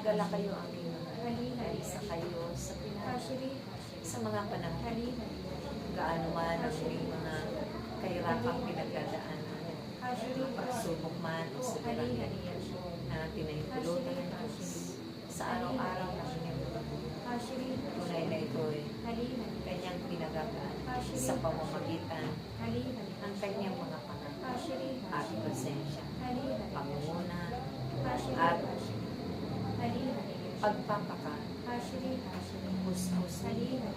Magala kayo aming mga isa kayo sa mga panahon. Gaano man ang inyong mga kahirapang pinagdadaanan, pagsubok man o sa na pinahintulutan ng Diyos sa araw-araw na inyong tunay na ito'y kanyang pinagagaan sa pamamagitan ng kanyang mga pangalan at presensya, pangunguna at pagpapaka hus-hus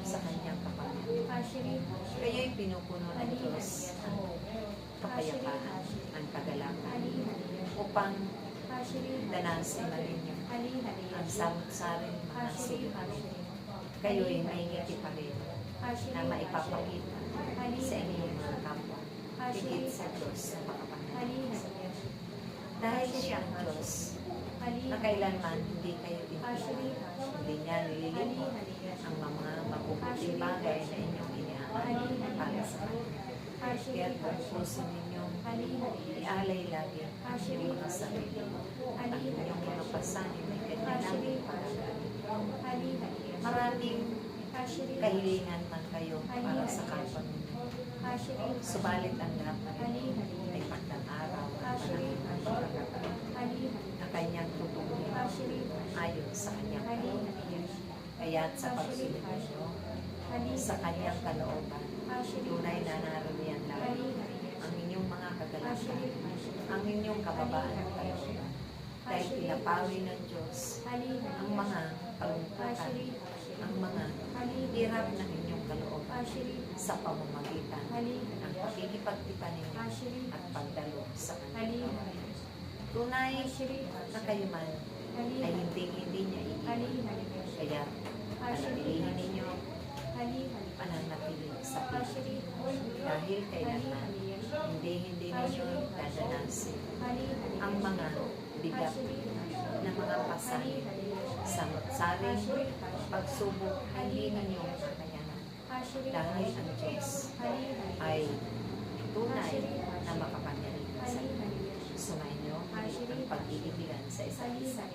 sa kanyang kapangyarihan. Kayo'y pinupuno ng Diyos ang kapayapaan, ang kagalakan, upang danasin na ninyo ang samot-saring mga siluhan. Kayo'y may ngiti pa rin na maipapakita sa inyong mga kapwa, higit sa Diyos na makapangyarihan. Dahil siya ang Diyos na kailanman hindi kayo hindi niya nililimot ang mga mabubuting bagay na inyong iniaalay para sa kanya. Kaya kung puso ninyong ialay lagi ang mga sarili at ang inyong mga pasanin ay kanya namin para gawin. Maraming kahilingan man kayo para sa kapwa ninyo. Subalit ang dapat ay pagdang-araw at panahon na kanyang tutunin ayon sa kanyang kalooban. Kaya't sa pagsunod ninyo sa kanyang kalooban, tunay na naramihan lagi ang inyong mga kagalakan, ang inyong kababaan at kalooban. Dahil pinapawi ng Diyos ang mga kalungkutan, ang mga hirap ng inyong kalooban sa pamamagitan ng pakikipagtipan ninyo at pagdalo sa kanyang kamay. Tunay na kayo man ay hindi niya iiwan. Kaya panatilihin ninyo pananatili sa piling. Dahil kailangan hindi ninyo dadanasin ang mga bigat na mga pasanin sa matsaring pagsubok hindi ninyo kakayanan. Dahil ang Diyos ay tunay na makapangyarihan sa inyo. Sumayin niyo ang pag-iibigan sa isa't isa.